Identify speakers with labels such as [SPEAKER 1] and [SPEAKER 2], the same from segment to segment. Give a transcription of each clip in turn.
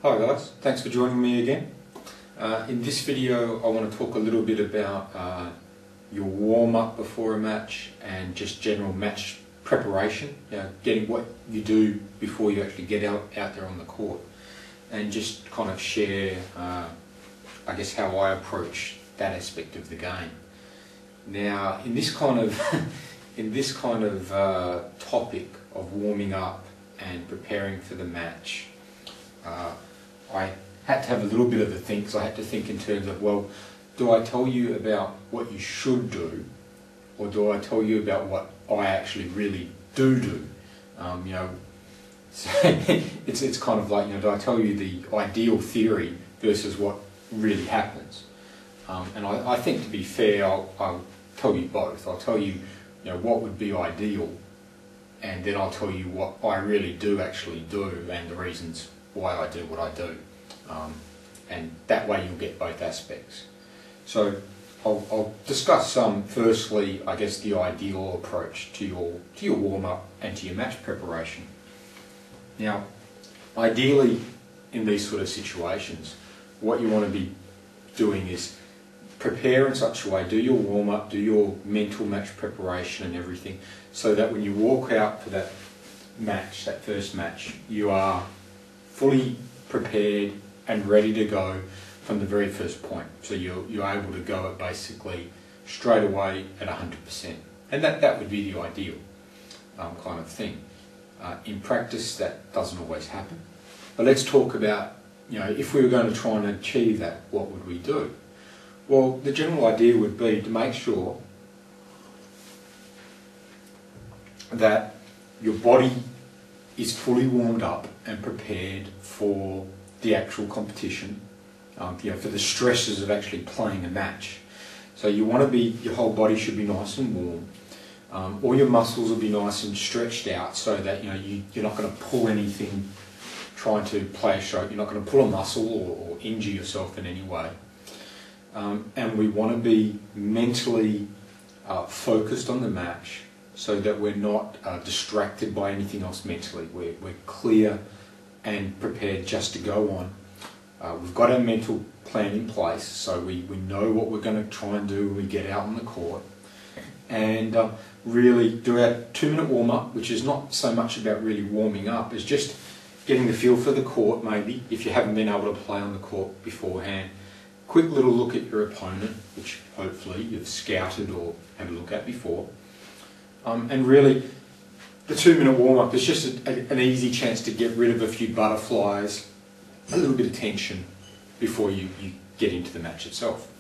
[SPEAKER 1] Hi guys, thanks for joining me again. In this video I want to talk a little bit about your warm-up before a match and just general match preparation, getting what you do before you actually get out there on the court, and just kind of share I guess how I approach that aspect of the game. Now in this kind of topic of warming up and preparing for the match, I had to have a little bit of a think, because I had to think in terms of, well, do I tell you about what you should do, or do I tell you about what I actually really do? So it's kind of like, do I tell you the ideal theory versus what really happens? And I think, to be fair, I'll tell you both. I'll tell you, what would be ideal, and then I'll tell you what I really do actually do and the reasons why I do what I do, and that way you'll get both aspects. So I'll discuss firstly, I guess, the ideal approach to your warm-up and to your match preparation. Now, ideally in these sort of situations, what you want to be doing is prepare in such a way, do your warm-up, do your mental match preparation and everything, so that when you walk out for that match, that first match, you are fully prepared and ready to go from the very first point. So you're able to go at basically straight away at 100%. And that would be the ideal kind of thing. In practice, that doesn't always happen. But let's talk about, if we were going to try and achieve that, what would we do? Well, the general idea would be to make sure that your body is fully warmed up and prepared for the actual competition, for the stresses of actually playing a match. So you want to be, your whole body should be nice and warm. All your muscles will be nice and stretched out, so that you're not going to pull anything trying to play a stroke. You're not going to pull a muscle or injure yourself in any way. And we want to be mentally focused on the match, so that we're not distracted by anything else mentally. We're clear and prepared just to go on. We've got our mental plan in place, so we know what we're going to try and do when we get out on the court. And really do our 2-minute warm-up, which is not so much about really warming up, it's just getting the feel for the court, maybe, if you haven't been able to play on the court beforehand. Quick little look at your opponent, which hopefully you've scouted or had a look at before. And really, the 2-minute warm-up is just an easy chance to get rid of a few butterflies, a little bit of tension before you get into the match itself.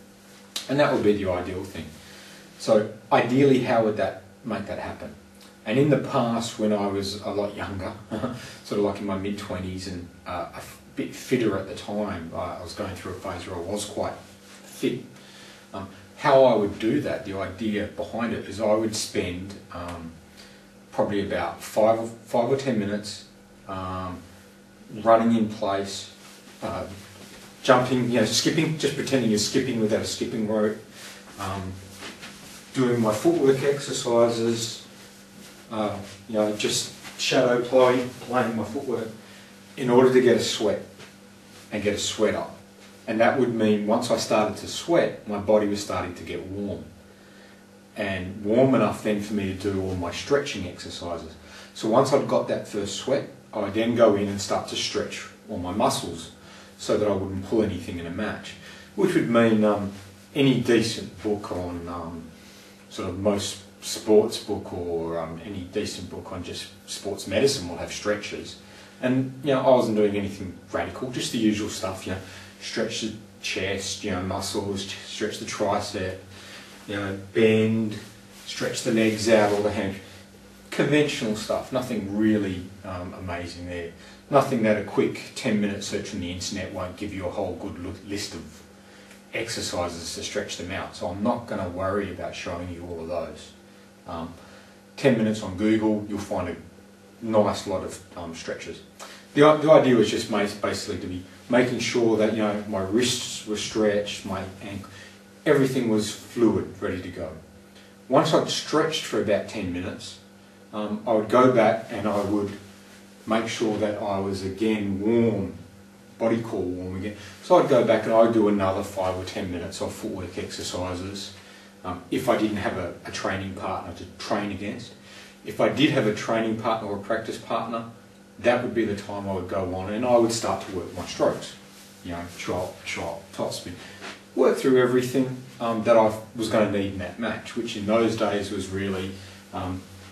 [SPEAKER 1] And that would be the ideal thing. So ideally, how would that make that happen? And in the past, when I was a lot younger, sort of like in my mid-20s and a bit fitter at the time, I was going through a phase where I was quite fit. How I would do that, the idea behind it, is I would spend probably about 5 or 10 minutes running in place, jumping, skipping, just pretending you're skipping without a skipping rope, doing my footwork exercises, just shadow playing my footwork, in order to get a sweat and get a sweat up. And that would mean once I started to sweat, my body was starting to get warm. And warm enough then for me to do all my stretching exercises. So once I'd got that first sweat, I would then go in and start to stretch all my muscles, so that I wouldn't pull anything in a match. Which would mean any decent book on sort of most sports book, or any decent book on just sports medicine will have stretches. And I wasn't doing anything radical, just the usual stuff, stretch the chest, muscles, stretch the tricep, bend, stretch the legs out, all the hands. Conventional stuff, nothing really amazing there. Nothing that a quick 10-minute search on the internet won't give you a whole good list of exercises to stretch them out. So I'm not going to worry about showing you all of those. 10 minutes on Google, you'll find a nice lot of stretches. The idea was just basically to be making sure that my wrists were stretched, my ankle, everything was fluid, ready to go. Once I'd stretched for about 10 minutes, I would go back and I would make sure that I was again warm body core warm again. So I'd go back and I'd do another 5 or 10 minutes of footwork exercises if I didn't have a training partner to train against. If I did have a training partner or a practice partner, that would be the time I would go on and I would start to work my strokes. You know, chop, top spin. Work through everything that I was going to need in that match, which in those days was really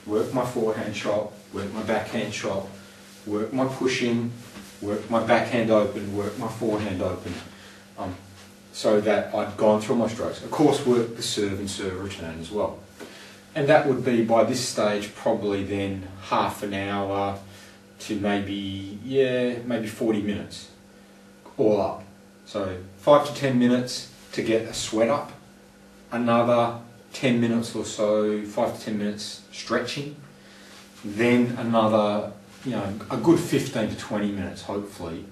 [SPEAKER 1] work my forehand shot, work my backhand shot, work my pushing, work my backhand open, work my forehand open, so that I'd gone through my strokes. Of course, work the serve and serve return as well. And that would be, by this stage, probably then half an hour to maybe 40 minutes, all up. So 5 to 10 minutes to get a sweat up, another 10 minutes or so, 5 to 10 minutes stretching, then another, a good 15 to 20 minutes, hopefully,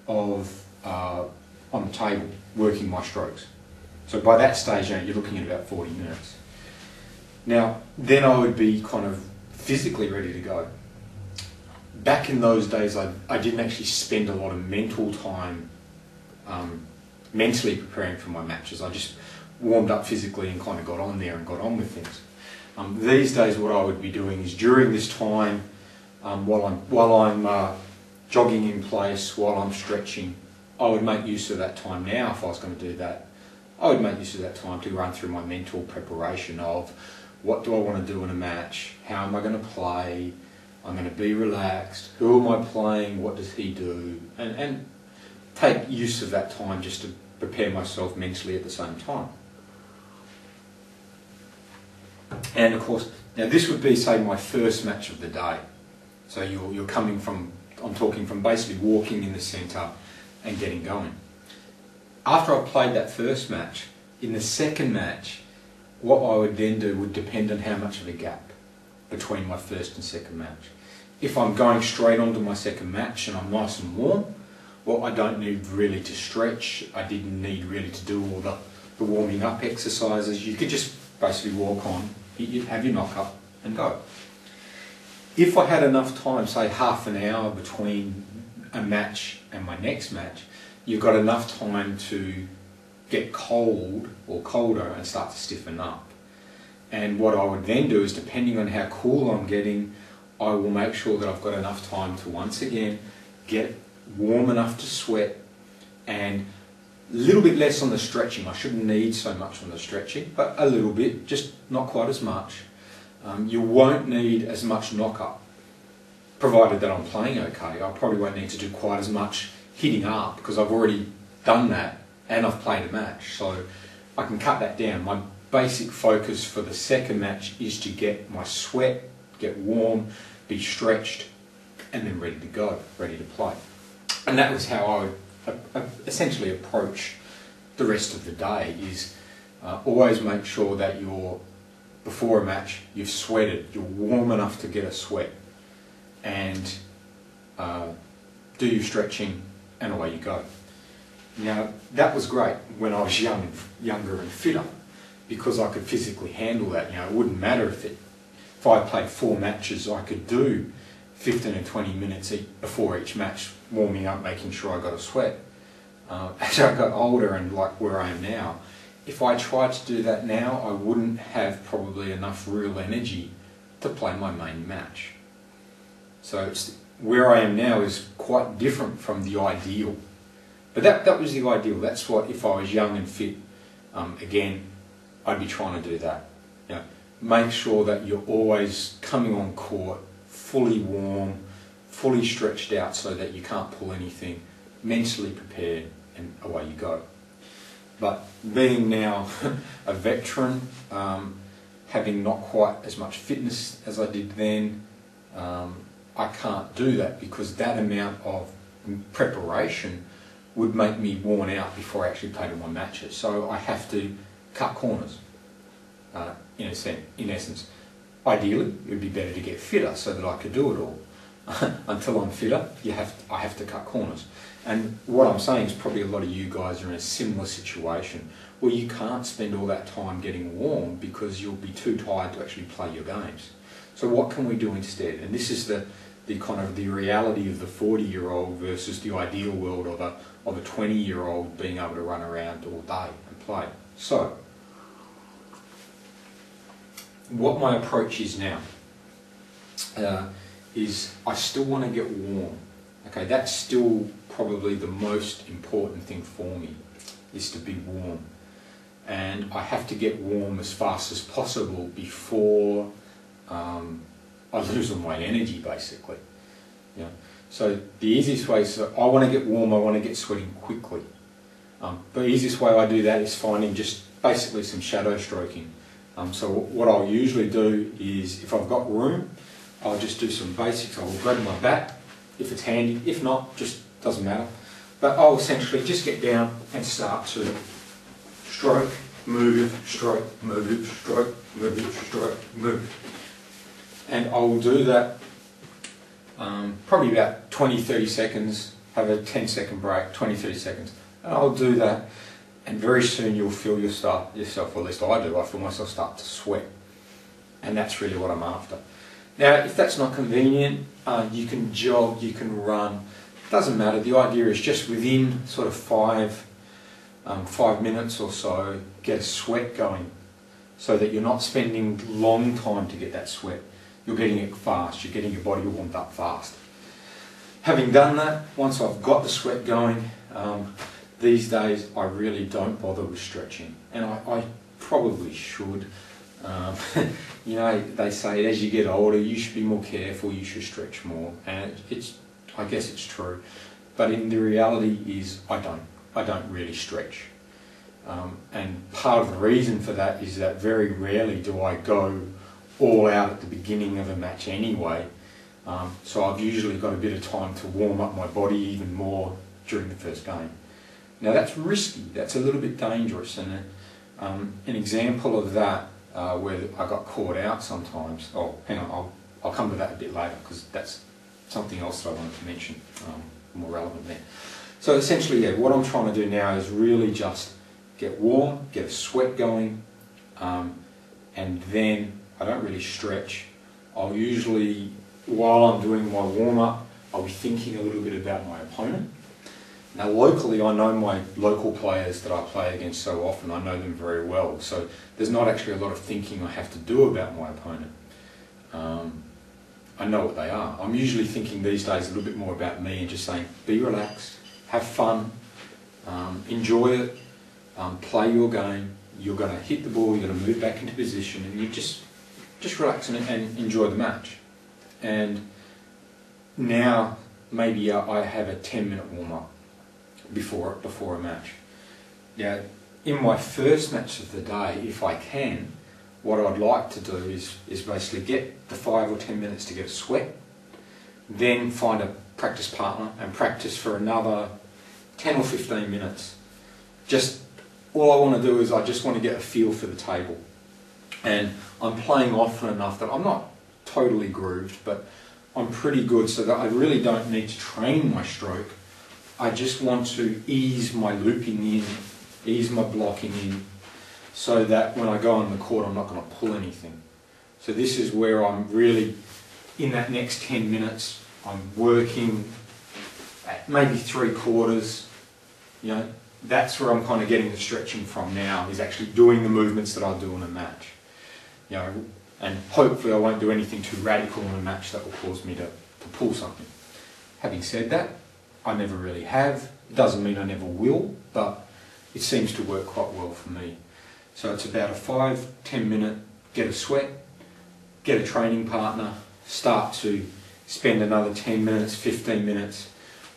[SPEAKER 1] of on the table, working my strokes. So by that stage, you're looking at about 40 minutes. Now, then I would be kind of physically ready to go. Back in those days, I didn't actually spend a lot of mental time mentally preparing for my matches. I just warmed up physically and kind of got on there and got on with things. These days, what I would be doing is during this time, while I'm jogging in place, while I'm stretching, I would make use of that time now if I was going to do that. I would make use of that time to run through my mental preparation of what do I want to do in a match, how am I going to play, I'm going to be relaxed, who am I playing, what does he do, and take use of that time just to prepare myself mentally at the same time. And of course, now this would be, say, my first match of the day. So you're coming from, I'm talking from basically walking in the centre and getting going. After I played that first match, in the second match, what I would then do would depend on how much of a gap between my first and second match. If I'm going straight onto my second match and I'm nice and warm, well, I don't need really to stretch. I didn't need really to do all the warming up exercises. You could just basically walk on, you'd have your knock up and go. If I had enough time, say half an hour between a match and my next match, you've got enough time to get cold or colder and start to stiffen up. And what I would then do is, depending on how cool I'm getting, I will make sure that I've got enough time to once again get warm enough to sweat, and a little bit less on the stretching. I shouldn't need so much on the stretching, but a little bit, just not quite as much. You won't need as much knock-up, provided that I'm playing okay. I probably won't need to do quite as much hitting up because I've already done that and I've played a match, so I can cut that down. My basic focus for the second match is to get my sweat, get warm, be stretched, and then ready to go, ready to play. And that was how I would essentially approach the rest of the day, is always make sure that before a match, you've sweated, you're warm enough to get a sweat, and do your stretching, and away you go. Now, that was great when I was younger and fitter, because I could physically handle that. It wouldn't matter if I played 4 matches, I could do 15 and 20 minutes before each match, warming up, making sure I got a sweat. As I got older and like where I am now, if I tried to do that now, I wouldn't have probably enough real energy to play my main match. So where I am now is quite different from the ideal. But that was the ideal. That's what, if I was young and fit, again, I'd be trying to do that. Make sure that you're always coming on court fully warm, fully stretched out so that you can't pull anything, mentally prepared, and away you go. But being now a veteran, having not quite as much fitness as I did then, I can't do that, because that amount of preparation would make me worn out before I actually played in my matches. So I have to cut corners, in essence. Ideally, it would be better to get fitter so that I could do it all. Until I'm fitter, I have to cut corners. And what I'm saying is probably a lot of you guys are in a similar situation where you can't spend all that time getting warm because you'll be too tired to actually play your games. So what can we do instead? And this is the kind of the reality of the 40-year-old versus the ideal world of a 20-year-old being able to run around all day and play. So, what my approach is now is I still want to get warm. Okay, that's still probably the most important thing for me, is to be warm. And I have to get warm as fast as possible before I lose all my energy, basically. You know? So the easiest way is I want to get warm, I want to get sweating quickly. The easiest way I do that is finding just basically some shadow stroking. So what I'll usually do is, if I've got room, I'll just do some basics. I'll grab my bat, if it's handy. If not, just doesn't matter. But I'll essentially just get down and start to stroke, move, stroke, move, stroke, move, stroke, move. And I'll do that probably about 20-30 seconds, have a 10-second break, 20-30 seconds. And I'll do that, and very soon you'll feel yourself, or at least I do, I feel myself start to sweat. And that's really what I'm after. Now, if that's not convenient, you can jog, you can run, doesn't matter. The idea is just within sort of 5 minutes or so, get a sweat going, so that you're not spending long time to get that sweat. You're getting it fast, you're getting your body warmed up fast. Having done that, once I've got the sweat going, these days I really don't bother with stretching, and I probably should. You know, they say as you get older you should be more careful, you should stretch more, and I guess it's true, but in the reality is I don't really stretch. And part of the reason for that is that very rarely do I go all out at the beginning of a match anyway, so I've usually got a bit of time to warm up my body even more during the first game. Now that's risky, that's a little bit dangerous, and an example of that where I got caught out sometimes, hang on, I'll come to that a bit later because that's something else that I wanted to mention, more relevant there. So essentially, yeah, what I'm trying to do now is really just get warm, get a sweat going, and then I don't really stretch. I'll usually, while I'm doing my warm-up, I'll be thinking a little bit about my opponent. Now locally, I know my local players that I play against so often, I know them very well, so there's not actually a lot of thinking I have to do about my opponent. I know what they are. I'm usually thinking these days a little bit more about me and just saying, be relaxed, have fun, enjoy it, play your game, you're going to hit the ball, you're going to move back into position, and you just relax and enjoy the match. And now maybe I have a 10-minute warm-up before a match. Now, in my first match of the day, if I can, what I'd like to do is basically get the 5 or 10 minutes to get a sweat, then find a practice partner and practice for another 10 or 15 minutes. Just all I want to do is I just want to get a feel for the table. And I'm playing often enough that I'm not totally grooved, but I'm pretty good so that I really don't need to train my stroke. I just want to ease my looping in, ease my blocking in, so that when I go on the court I'm not going to pull anything. So this is where I'm really, in that next 10 minutes, I'm working at maybe 3/4, you know, that's where I'm kind of getting the stretching from now, is actually doing the movements that I do in a match. You know, and hopefully I won't do anything too radical in a match that will cause me to pull something. Having said that, I never really have. It doesn't mean I never will, but it seems to work quite well for me. So it's about a 5-10 minute, get a sweat, get a training partner, start to spend another 10 minutes, 15 minutes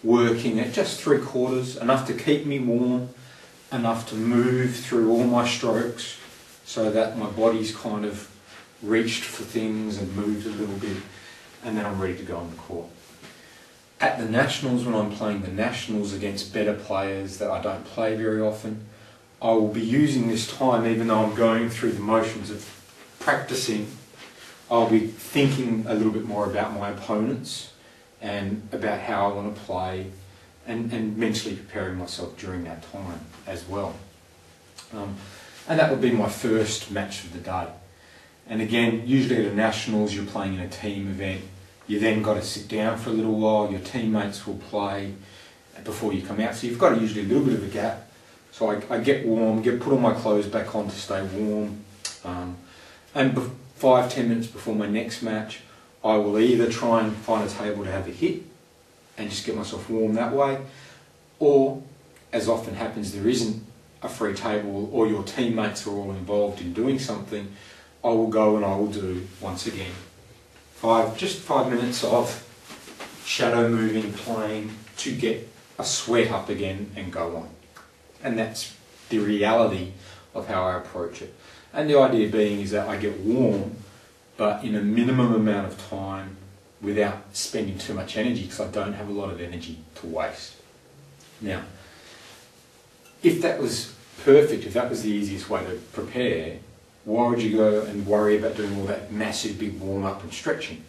[SPEAKER 1] working at just 3/4, enough to keep me warm, enough to move through all my strokes so that my body's kind of reached for things and moved a little bit, and then I'm ready to go on the court. At the Nationals, when I'm playing the Nationals against better players that I don't play very often, I will be using this time, even though I'm going through the motions of practicing, I'll be thinking a little bit more about my opponents and about how I want to play, and mentally preparing myself during that time as well. And that would be my first match of the day. And again, usually at a nationals, you're playing in a team event. You then got to sit down for a little while. Your teammates will play before you come out. So you've got usually a little bit of a gap. So I get warm, put all my clothes back on to stay warm. And 5-10 minutes before my next match, I will either try and find a table to have a hit and just get myself warm that way, or, as often happens, there isn't a free table or your teammates are all involved in doing something, I will go and I will do, once again, just 5 minutes of shadow moving, playing to get a sweat up again and go on. And that's the reality of how I approach it. And the idea being is that I get warm, but in a minimum amount of time without spending too much energy, because I don't have a lot of energy to waste. Now, if that was perfect, if that was the easiest way to prepare, why would you go and worry about doing all that massive big warm-up and stretching?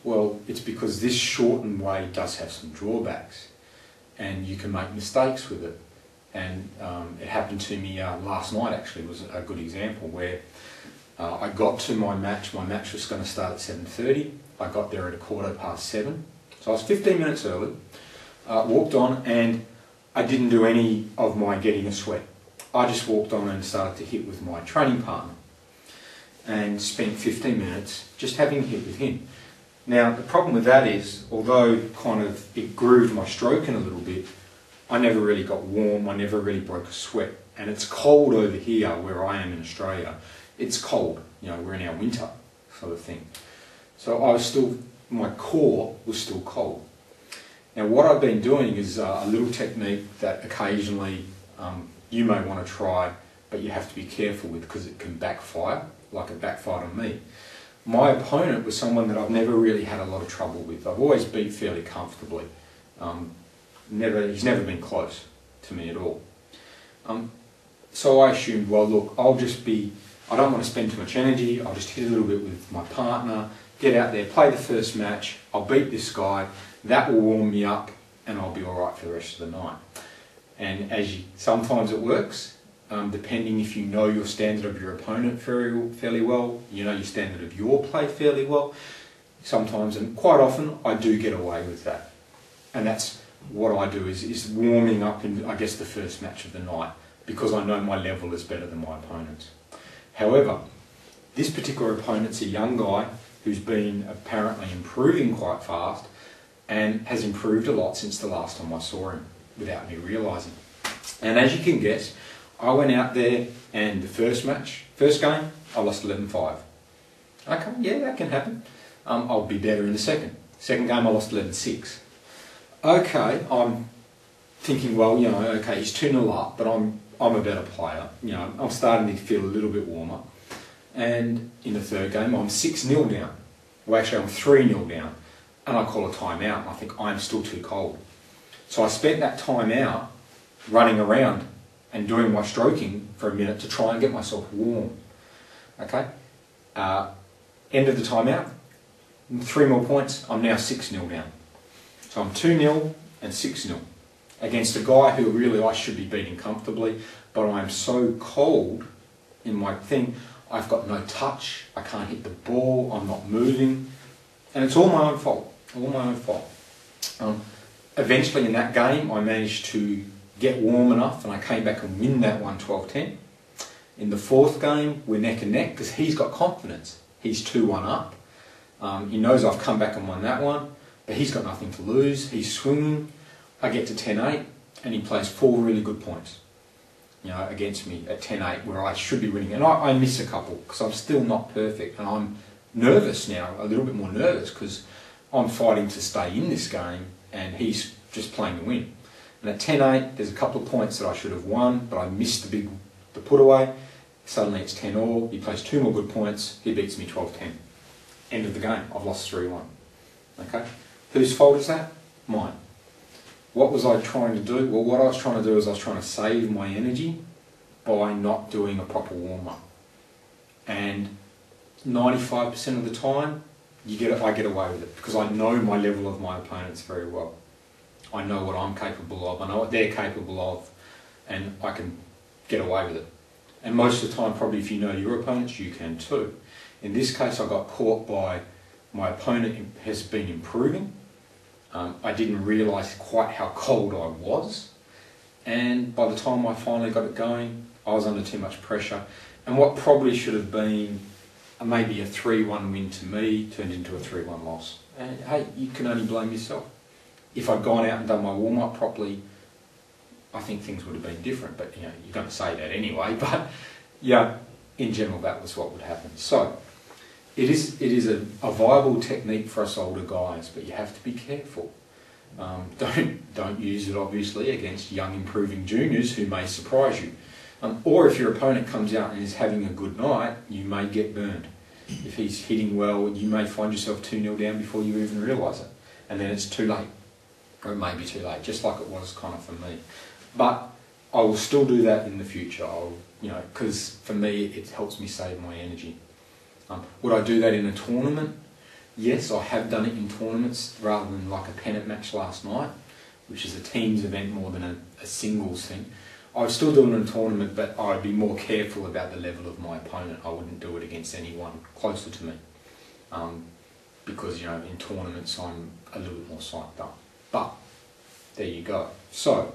[SPEAKER 1] Well, it's because this shortened way does have some drawbacks, and you can make mistakes with it. And it happened to me last night, actually, was a good example, where I got to my match was going to start at 7:30, I got there at 7:15, so I was 15 minutes early, walked on, and I didn't do any of my getting a sweat. I just walked on and started to hit with my training partner, and spent 15 minutes just having a hit with him. Now, the problem with that is, although kind of it grooved my stroke in a little bit, I never really got warm, I never really broke a sweat. And it's cold over here where I am in Australia. It's cold, you know, we're in our winter sort of thing. So I was still, my core was still cold. Now what I've been doing is a little technique that occasionally you may want to try, but you have to be careful with because it can backfire, like it backfired on me. My opponent was someone that I've never really had a lot of trouble with. I've always beat fairly comfortably. He's never been close to me at all. So I assumed, well look, I don't want to spend too much energy, I'll just hit a little bit with my partner, get out there, play the first match, I'll beat this guy, that will warm me up, and I'll be alright for the rest of the night. And sometimes it works, depending if you know your standard of your opponent fairly well, you know your standard of your play fairly well. Sometimes, and quite often, I do get away with that. And that's what I do is warming up in, I guess, the first match of the night, because I know my level is better than my opponent's. However, this particular opponent's a young guy who's been apparently improving quite fast and has improved a lot since the last time I saw him, without me realising. And as you can guess, I went out there and the first game, I lost 11-5. Okay, yeah, that can happen. I'll be better in the second. Second game, I lost 11-6. Okay, I'm thinking, well, you know, okay, he's 2-0 up, but I'm a better player. You know, I'm starting to feel a little bit warmer. And in the third game, I'm 6-0 down. Well, actually, I'm 3-0 down. And I call a timeout, and I think I'm still too cold. So I spent that time out running around and doing my stroking for a minute to try and get myself warm. Okay? End of the timeout, 3 more points, I'm now 6-0 down. So I'm 2-0 and 6-0 against a guy who really I should be beating comfortably, but I'm so cold in my thing, I've got no touch, I can't hit the ball, I'm not moving, and it's all my own fault, all my own fault. Eventually in that game I managed to get warm enough and I came back and win that one 12-10. In the fourth game we're neck and neck because he's got confidence, he's 2-1 up, he knows I've come back and won that one, but he's got nothing to lose, he's swinging. I get to 10-8 and he plays 4 really good points, you know, against me at 10-8 where I should be winning. And I miss a couple because I'm still not perfect and I'm nervous now, a little bit more nervous because I'm fighting to stay in this game and he's just playing to win. And at 10-8 there's a couple of points that I should have won, but I missed the put away. Suddenly it's 10-all, he plays 2 more good points, he beats me 12-10. End of the game, I've lost 3-1. Okay? Whose fault is that? Mine. What was I trying to do? Well, what I was trying to do is I was trying to save my energy by not doing a proper warm-up. And 95% of the time, I get away with it because I know my level of my opponents very well. I know what I'm capable of, I know what they're capable of, and I can get away with it. And most of the time, probably if you know your opponents, you can too. In this case, I got caught by my opponent has been improving. I didn't realise quite how cold I was, and by the time I finally got it going, I was under too much pressure, and what probably should have been maybe a 3-1 win to me turned into a 3-1 loss. And hey, you can only blame yourself. If I'd gone out and done my warm-up properly, I think things would have been different, but you know, you don't say that anyway, but yeah, in general that was what would happen. So it is a viable technique for us older guys, but you have to be careful. Don't use it obviously against young improving juniors who may surprise you. Or if your opponent comes out and is having a good night, you may get burned. If he's hitting well, you may find yourself 2-0 down before you even realise it, and then it's too late, or it may be too late, just like it was kind of for me. But I will still do that in the future. Because for me it helps me save my energy. Would I do that in a tournament? Yes, I have done it in tournaments rather than like a pennant match last night, which is a teams event more than a singles thing. I would still do it in a tournament, but I'd be more careful about the level of my opponent. I wouldn't do it against anyone closer to me, because in tournaments I'm a little bit more psyched up. But there you go. So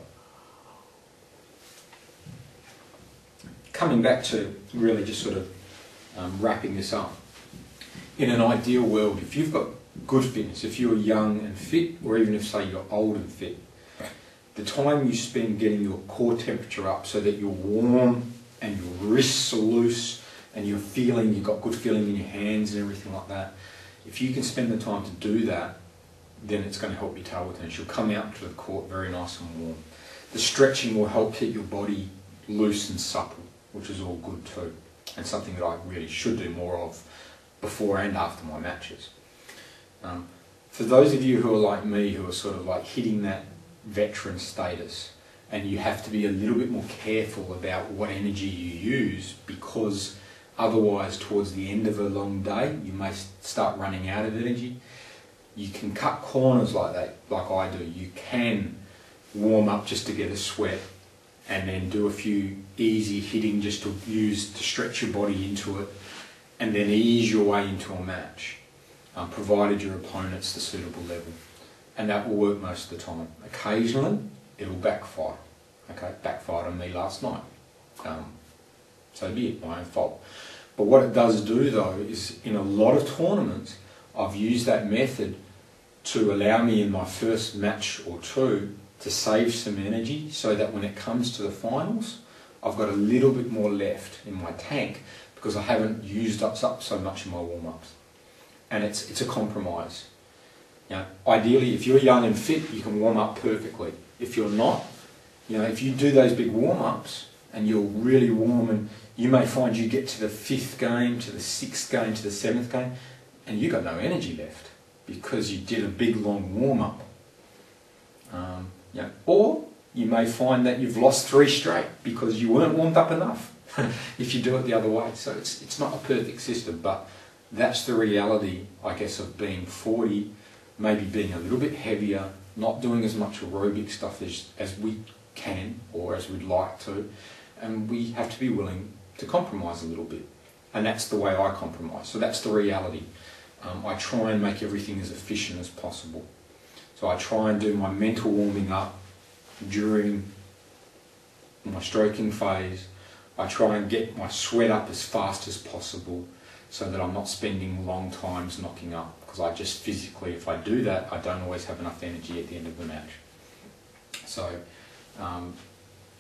[SPEAKER 1] coming back to really just sort of wrapping this up. In an ideal world, if you've got good fitness, if you're young and fit, or even if, say, you're old and fit, the time you spend getting your core temperature up so that you're warm and your wrists are loose and you've got good feeling in your hands and everything like that, if you can spend the time to do that, then it's going to help your table tennis. You'll come out to the court very nice and warm. The stretching will help keep your body loose and supple, which is all good too, and something that I really should do more of before and after my matches. For those of you who are like me, who are sort of like hitting that veteran status, and you have to be a little bit more careful about what energy you use, because otherwise towards the end of a long day you may start running out of energy. You can cut corners like that, like I do. You can warm up just to get a sweat and then do a few easy hitting just to stretch your body into it, and then ease your way into a match, provided your opponent's the suitable level. And that will work most of the time. Occasionally, it'll backfire. Okay, backfired on me last night. So be it, my own fault. But what it does do though is, in a lot of tournaments, I've used that method to allow me in my first match or two to save some energy, so that when it comes to the finals, I've got a little bit more left in my tank, because I haven't used up so much in my warm-ups. And it's a compromise. Ideally, if you're young and fit, you can warm up perfectly. If you're not, if you do those big warm-ups and you're really warm, and you may find you get to the 5th game, to the 6th game, to the 7th game, and you've got no energy left because you did a big long warm-up. Or you may find that you've lost 3 straight because you weren't warmed up enough if you do it the other way. So it's not a perfect system, but that's the reality, I guess, of being 40, maybe being a little bit heavier, not doing as much aerobic stuff as we can or as we'd like to, and we have to be willing to compromise a little bit. And that's the way I compromise. So that's the reality. I try and make everything as efficient as possible. So I try and do my mental warming up during my stroking phase. I try and get my sweat up as fast as possible so that I'm not spending long times knocking up, because I just physically, if I do that, I don't always have enough energy at the end of the match. So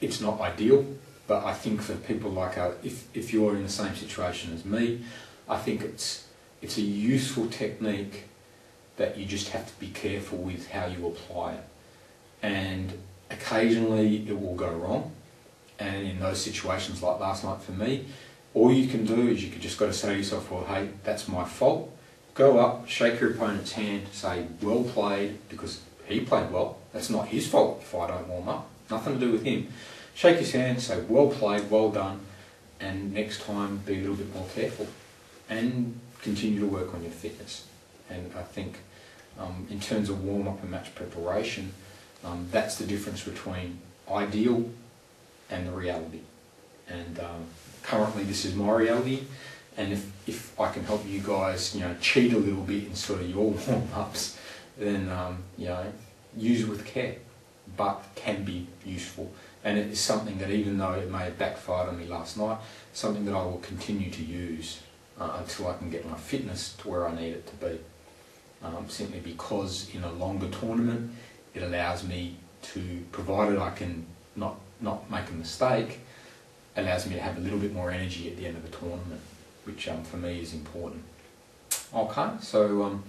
[SPEAKER 1] it's not ideal, but I think for people like if you're in the same situation as me, I think it's a useful technique that you just have to be careful with how you apply it. And occasionally it will go wrong. And in those situations like last night for me, all you can do is you just got to say to yourself, well, hey, that's my fault. Go up, shake your opponent's hand, say, well played, because he played well. That's not his fault if I don't warm up. Nothing to do with him. Shake his hand, say, well played, well done, and next time be a little bit more careful and continue to work on your fitness. And I think in terms of warm-up and match preparation, that's the difference between ideal and the reality. And currently this is my reality, And if I can help you guys, cheat a little bit in sort of your warm-ups, then, use it with care, but can be useful. And it is something that, even though it may have backfired on me last night, something that I will continue to use until I can get my fitness to where I need it to be. Simply because in a longer tournament, it allows me to, provided I can not make a mistake, allows me to have a little bit more energy at the end of the tournament, which for me is important. Okay, so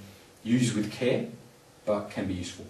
[SPEAKER 1] use with care, but can be useful.